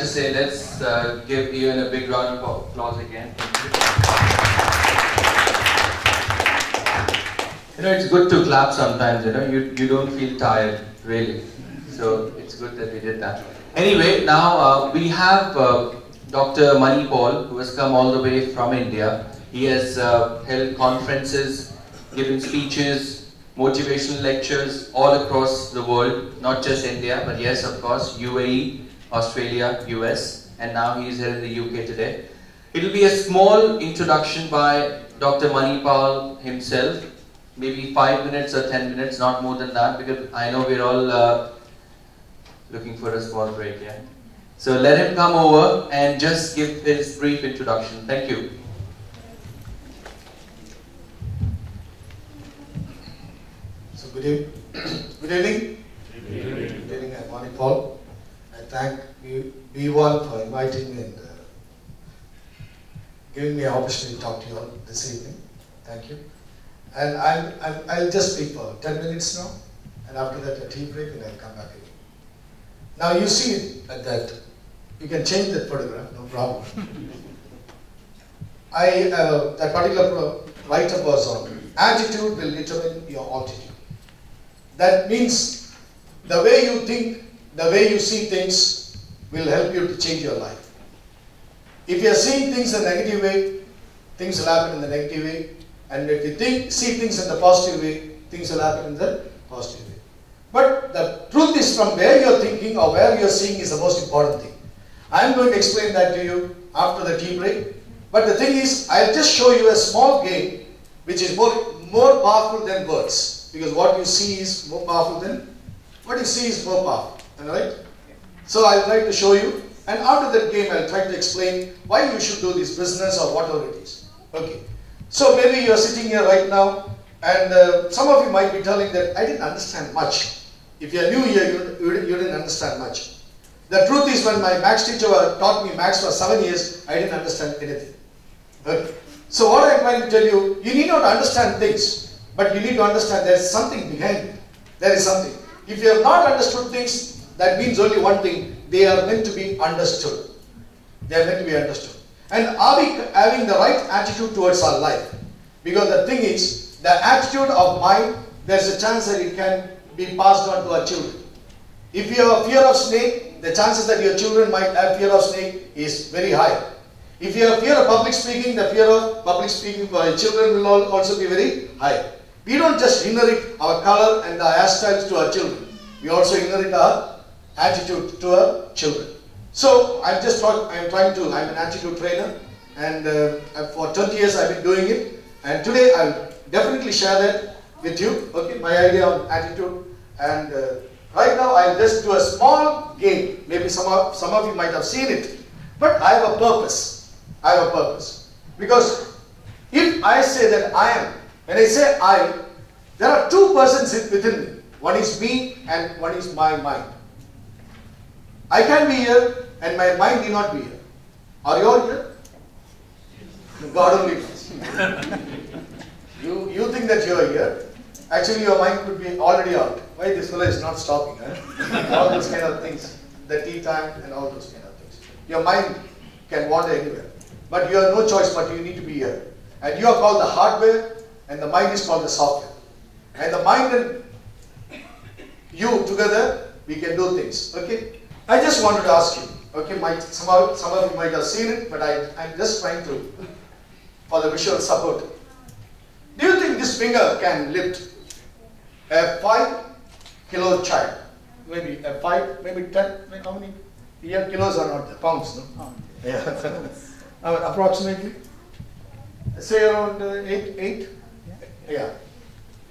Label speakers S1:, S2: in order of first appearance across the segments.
S1: to say, let's give Ian a big round of applause again. You know, it's good to clap sometimes, you know, you don't feel tired, really. So it's good that we did that. Anyway, now we have Dr. Maaney Paul, who has come all the way from India. He has held conferences, given speeches, motivational lectures all across the world, not just India, but yes, of course, UAE, Australia, US, and now he is here in the UK today. It will be a small introduction by Dr. Maaney Paul himself, maybe 5 minutes or 10 minutes, not more than that, because I know we're all looking for a small break, yeah? So let him come over and just give his brief introduction. Thank you.
S2: So good evening. Good evening, I'm Maaney Paul. I thank B1 for inviting me and giving me an opportunity to talk to you all this evening. Thank you. And I'll just speak for 10 minutes now, and after that a tea break, and I'll come back again. Now you see that, you can change that photograph, no problem. That particular write-up was on attitude will determine your altitude. That means the way you think, the way you see things will help you to change your life. If you are seeing things in a negative way, things will happen in the negative way. And if you see things in the positive way, things will happen in the positive way. But the truth is, from where you are thinking or where you are seeing is the most important thing. I am going to explain that to you after the tea break. But the thing is, I will just show you a small game which is more powerful than words. Because what you see is more powerful than what you see is more powerful. Alright? So I will try to show you. And after that game, I will try to explain why you should do this business or whatever it is. Okay. So maybe you are sitting here right now, and some of you might be telling that I didn't understand much. If you are new here, you didn't understand much. The truth is, when my maths teacher taught me maths for 7 years, I didn't understand anything. Okay. So what I am trying to tell you, you need not understand things, but you need to understand there is something behind it. There is something. If you have not understood things, that means only one thing: they are meant to be understood. They are meant to be understood. And are we having the right attitude towards our life? Because the thing is, the attitude of mind, there's a chance that it can be passed on to our children. If you have a fear of snake, the chances that your children might have fear of snake is very high. If you have fear of public speaking, the fear of public speaking for your children will also be very high. We don't just inherit our color and the hairstyles to our children. We also inherit our attitude to our children. So I'm an attitude trainer, and for 20 years I've been doing it, and today I'll definitely share that with you, okay, my idea on attitude. And right now I'll just do a small game. Maybe some of you might have seen it, but I have a purpose. I have a purpose. Because if I say that I am, when I say I, there are two persons within me. One is me and one is my mind. I can be here and my mind may not be here. Are you all here? God only knows. You think that you are here. Actually your mind could be already out. Why this fellow is not stopping? Huh? All those kind of things. The tea time and all those kind of things. Your mind can wander anywhere. But you have no choice but you need to be here. And you are called the hardware and the mind is called the software. And the mind and you together, we can do things. Okay? I just wanted to ask you, okay, some of you might have seen it, but I'm just trying to, for the visual support. Do you think this finger can lift a 5-kilo child? Maybe a 5, maybe 10, how many? Here kilos are not pounds, no? Oh. Yeah. Approximately. Say around 8? Yeah.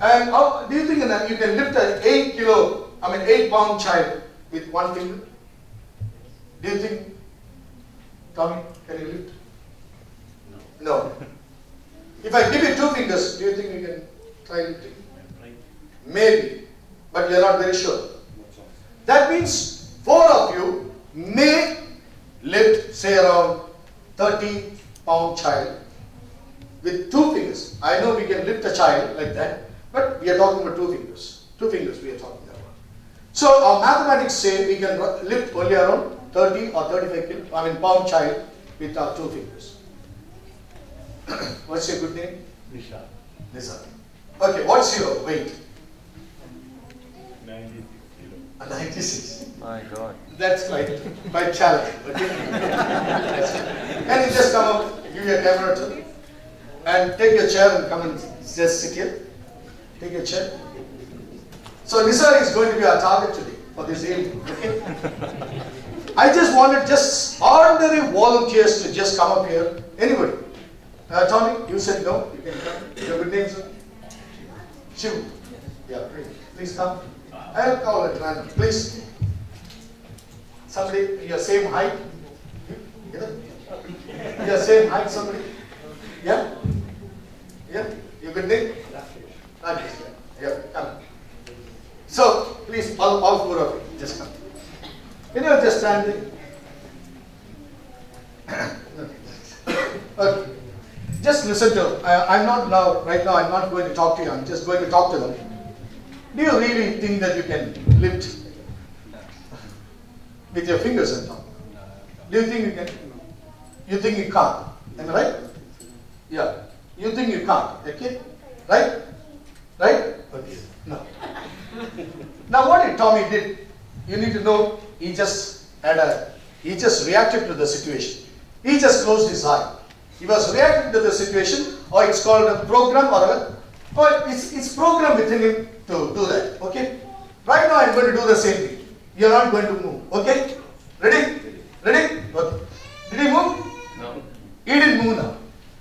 S2: And how, do you think that you can lift an 8-pound child with one finger? Do you think, Tommy, can you lift? No. If I give you 2 fingers, do you think you can try lifting? Maybe, but you are not very sure. That means 4 of you may lift, say, around 30-pound child with 2 fingers. I know we can lift a child like that, but we are talking about 2 fingers. 2 fingers we are talking about. So our mathematics say we can lift only around 30 or 35 pound child with our 2 fingers. What's your good name?
S3: Nisha.
S2: Nisa. Okay, what's your weight?
S3: 96 kilo.
S2: 96.
S1: My God.
S2: That's quite challenging. Okay? Can you just come up, give your camera to, and take your chair and come and just sit here. Take your chair. So Nisa is going to be our target today for this evening. Okay? I just wanted just ordinary volunteers to just come up here. Anybody? Tony, you said no. You can come. Your good name, sir? Shiv. Yeah, please come. I'll call it random. Please. Somebody, your same height. Your same height, somebody. Yeah? Yeah? Your good name? Rajesh. Yeah, come. So, please, all 4 of you, just come. Can you just stand there? Okay. Just listen to, I'm not now, right now, I'm not going to talk to you, I'm just going to talk to them. Do you really think that you can lift with your fingers and thumb? Do you think you can? You think you can't? Am I right? Yeah. You think you can't? Okay? Right? Right? Okay. No. Now what did Tommy did? You need to know he just reacted to the situation. He just closed his eye. He was reacting to the situation, or it's called a program or it's programmed within him to do that. Okay? Right now I'm going to do the same thing. You're not going to move. Okay? Ready? Ready? Okay. Did he move?
S1: No.
S2: He didn't move now.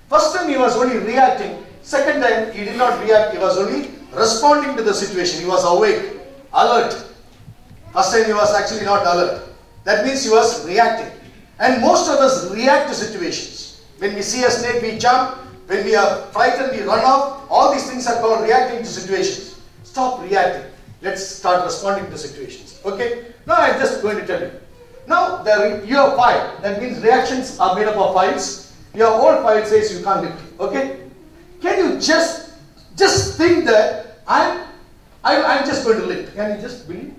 S2: First time he was only reacting. Second time he did not react. He was only responding to the situation. He was awake, alert. First time he was actually not alert. That means he was reacting. And most of us react to situations. When we see a snake, we jump. When we are frightened, we run off. All these things are called reacting to situations. Stop reacting. Let's start responding to situations. Okay? Now I'm just going to tell you. Now you have file. That means reactions are made up of files. Your old file says you can't lift it. Okay? Can you just think that I'm just going to lift. Can you just believe?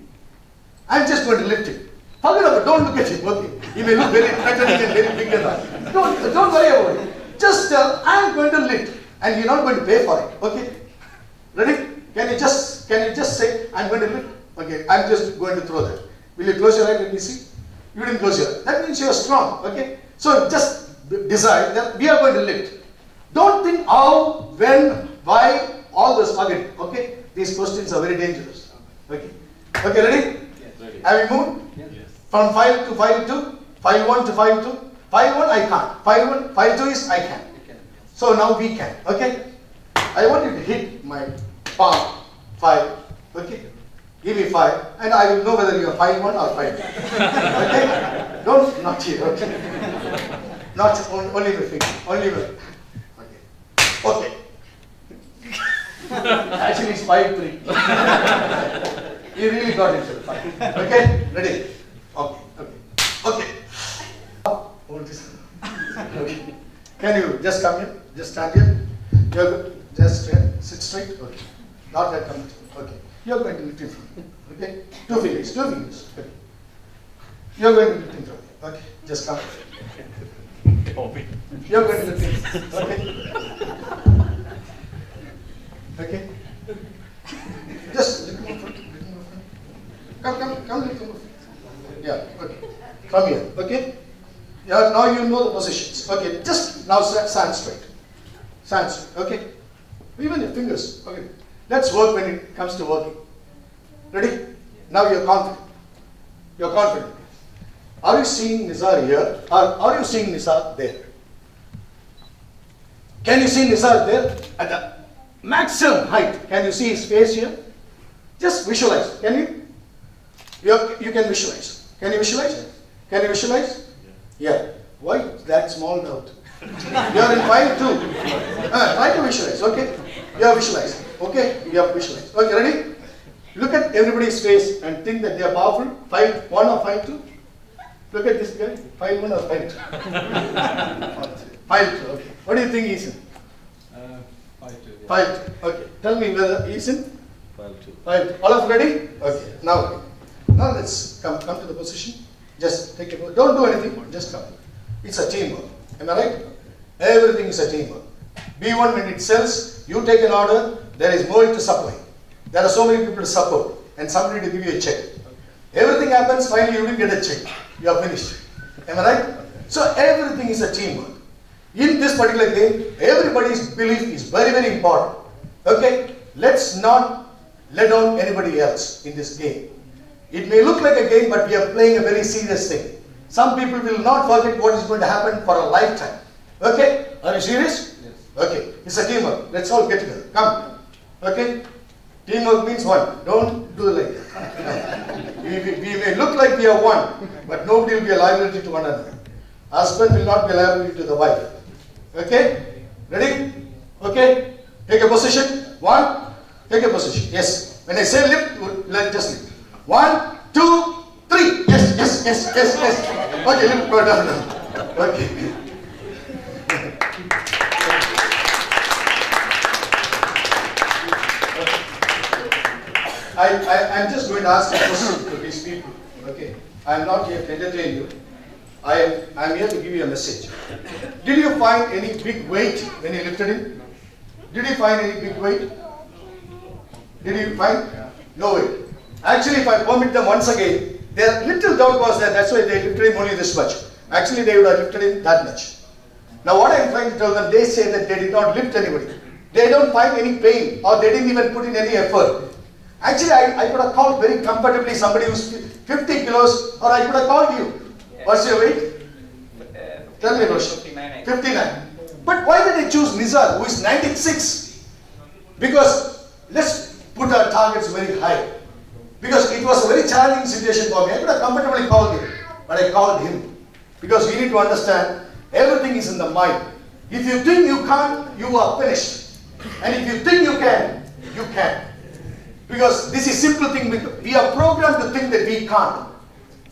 S2: I'm just going to lift it. Forget about it. Don't look at him. Okay? He may look very threatening and very big and all. Don't worry about it. Just tell, I'm going to lift, and you're not going to pay for it. Okay? Ready? Can you just say, I'm going to lift? Okay, I'm just going to throw that. Will you close your eye? Let me see. You didn't close your eye. That means you're strong. Okay? So just decide that we are going to lift. Don't think how, when, why, all those forget. Okay? These questions are very dangerous. Okay? Okay, ready?
S3: Yes. Ready.
S2: Have you moved?
S3: Yes.
S2: From file to file 2, file 1 to file 2. File 1 I can't. File 2 is I can. So now we can. Okay? I want you to hit my palm. 5. Okay? Give me 5 and I will know whether you are file 1 or file 2. Okay? Don't, not here. Okay? Not only my finger. Only my. Okay. Okay. Actually it's 5-3. You really got it. Okay? Ready? Okay. Okay. Okay. Hold this. Okay. Can you just come here? Just stand here. You're good. Just sit straight. Okay. Not that comfortable. Okay. You're going to lift in front. Okay. 2 fingers. 2 fingers. Okay. You're going to lift in front. Okay. Just come. You're going to lift in front. Okay. Okay. Just lift in front. Come lift in front. Yeah. Okay. From here. Okay. Yeah, now you know the positions. Okay, just now stand straight. Stand straight, okay? Even your fingers, okay. Let's work when it comes to working. Ready? Now you're confident. You're confident. Are you seeing Nizar here? Or are you seeing Nizar there? Can you see Nizar there? At the maximum height. Can you see his face here? Just visualize. Can you? You can visualize. Can you visualize? Can you visualize? Yeah. Why that small doubt? You are in file 2. Try to visualize. Okay. You have visualized. Okay. You have visualized. Okay. Ready? Look at everybody's face and think that they are powerful. File 1 or file 2? Look at this guy. File 1 or file 2? File 2. Okay. What do you think he's in?
S3: File 2. Yeah.
S2: File 2. Okay. Tell me whether he's in?
S3: File 2.
S2: File 2. All of you ready? Okay. Now let's come to the position. Just take a book. Don't do anything. Just come. It's a teamwork. Am I right? Everything is a teamwork. B1 when it sells, you take an order, there is more to supply. There are so many people to support and somebody to give you a check. Everything happens, finally you will get a check. You are finished. Am I right? So everything is a teamwork. In this particular game, everybody's belief is very, very important. Okay? Let's not let down anybody else in this game. It may look like a game, but we are playing a very serious thing. Some people will not forget what is going to happen for a lifetime. Okay? Are you serious?
S3: Yes.
S2: Okay. It's a teamwork. Let's all get together. Come. Okay? Teamwork means one. Don't do like that. We may look like we are one, but nobody will be a liability to one another. Husband will not be a liability to the wife. Okay? Ready? Okay? Take a position. One. Take a position. Yes. When I say lift, just lift. 1, 2, 3. Yes, yes, yes, yes, yes. Okay, lift, go down now. Okay. I'm just going to ask a question to these people. Okay. I'm not here to entertain you. I'm here to give you a message. Did you find any big weight when you lifted it? Did you find any big weight? Did you find? No weight. Actually, if I permit them once again, their little doubt was that that's why they lifted him only this much. Actually, they would have lifted him that much. Now, what I'm trying to tell them, they say that they did not lift anybody. They don't find any pain or they didn't even put in any effort. Actually, I could have called very comfortably somebody who's 50 kilos, or I could have called you. What's your weight? Tell me, Rosh. 59. But why did I choose Nizar, who is 96? Because let's put our targets very high. Because it was a very challenging situation for me. I could have comfortably called him, but I called him. Because we need to understand, everything is in the mind. If you think you can't, you are finished. And if you think you can, you can. Because this is simple thing. We are programmed to think that we can't.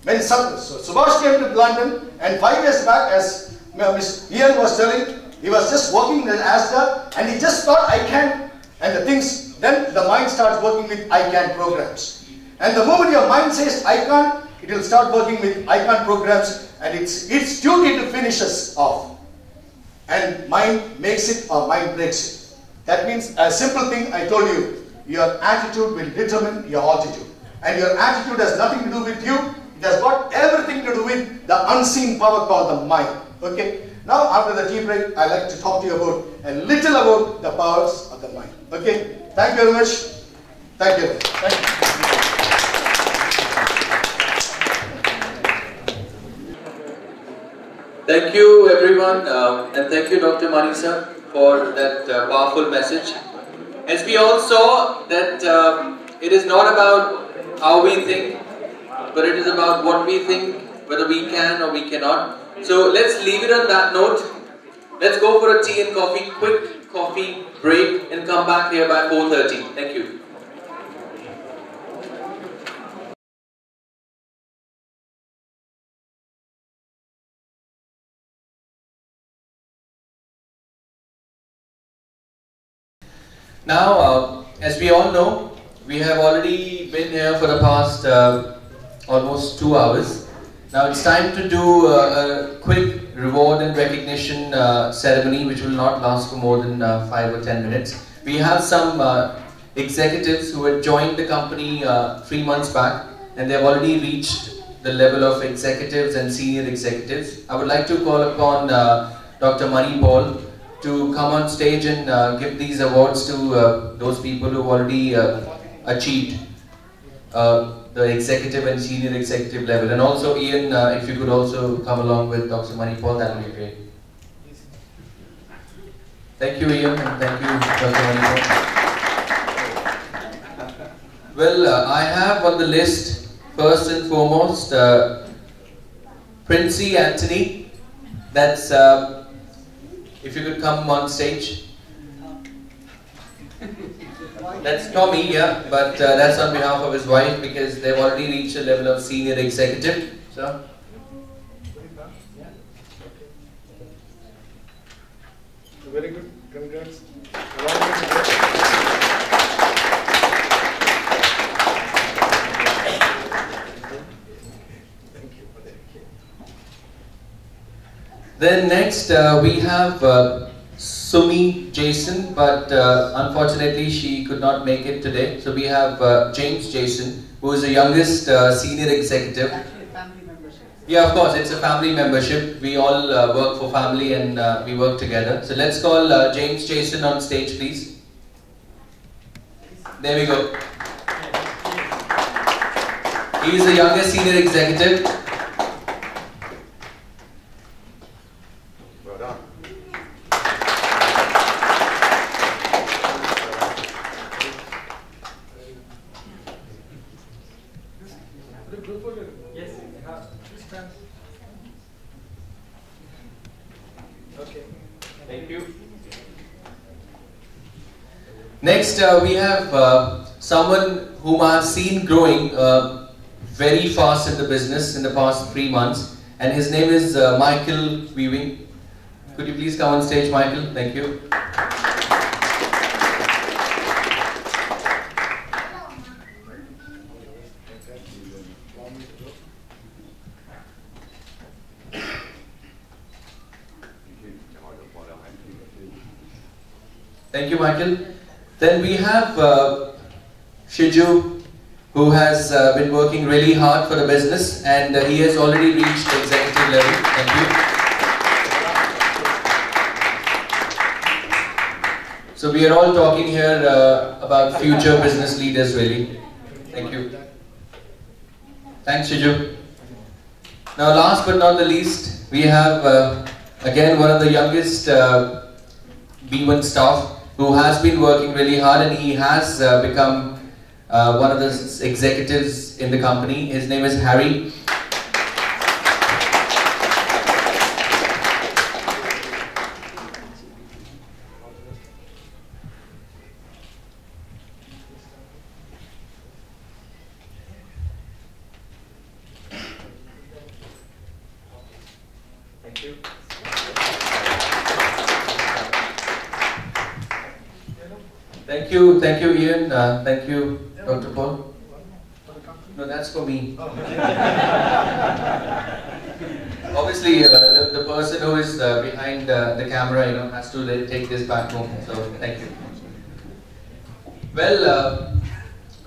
S2: When Subhash came to London, and 5 years back, as Miss Ian was telling, he was just working in Asda, and he just thought, I can. And the things, then the mind starts working with I can programs. And the moment your mind says I can't, it will start working with I can't programs, and it's duty to finish us off. And mind makes it or mind breaks it. That means a simple thing I told you, your attitude will determine your altitude. And your attitude has nothing to do with you, it has got everything to do with the unseen power called the mind. Okay? Now after the tea break, I'd like to talk to you about a little about the powers of the mind. Okay? Thank you very much. Thank you. Thank you.
S1: Thank you everyone, and thank you Dr. Maaney sir for that powerful message. As we all saw that it is not about how we think, but it is about what we think, whether we can or we cannot. So let's leave it on that note. Let's go for a tea and coffee, quick coffee break, and come back here by 4:30. Thank you. Now, as we all know, we have already been here for the past almost 2 hours. Now it's time to do a quick reward and recognition ceremony, which will not last for more than 5 or 10 minutes. We have some executives who had joined the company 3 months back, and they have already reached the level of executives and senior executives. I would like to call upon Dr. Maaney Paul to come on stage and give these awards to those people who have already achieved the executive and senior executive level. And also Ian, if you could also come along with Dr. Maaney Paul, that would be great. Thank you Ian, and thank you Dr. Maaney Paul. Well, I have on the list, first and foremost, Princey Anthony. That's if you could come on stage. That's Tommy, yeah, but that's on behalf of his wife because they've already reached a level of senior executive. So,
S2: very good. Congrats. Thank you for that.
S1: Then next we have Sumi Jason, but unfortunately she could not make it today. So we have James Jason, who is the youngest senior executive.
S4: Actually, family membership.
S1: Yeah, of course, it's a family membership. We all work for family and we work together. So let's call James Jason on stage, please. There we go. He is the youngest senior executive.
S5: Well done.
S3: Yes, okay.
S1: Thank you. Next, we have someone whom I have seen growing very fast in the business in the past 3 months, and his name is Michael Weaving. Could you please come on stage, Michael? Thank you. Thank you, Michael. Then we have Shiju, who has been working really hard for the business, and he has already reached the executive level. Thank you. So we are all talking here about future business leaders, really. Thank you. Thanks, Shiju. Now, last but not the least, we have again one of the youngest B1 staff who has been working really hard, and he has become one of the executives in the company. His name is Harry. Thank you. Thank you, Ian. Thank you, Dr. Paul. No, that's for me. Obviously, the person who is behind the camera, has to take this back home. So, thank you. Well,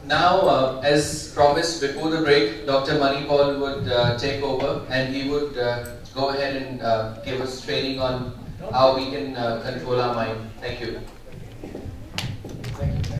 S1: now, as promised before the break, Dr. Maaney Paul would take over, and he would go ahead and give us training on how we can control our mind. Thank you.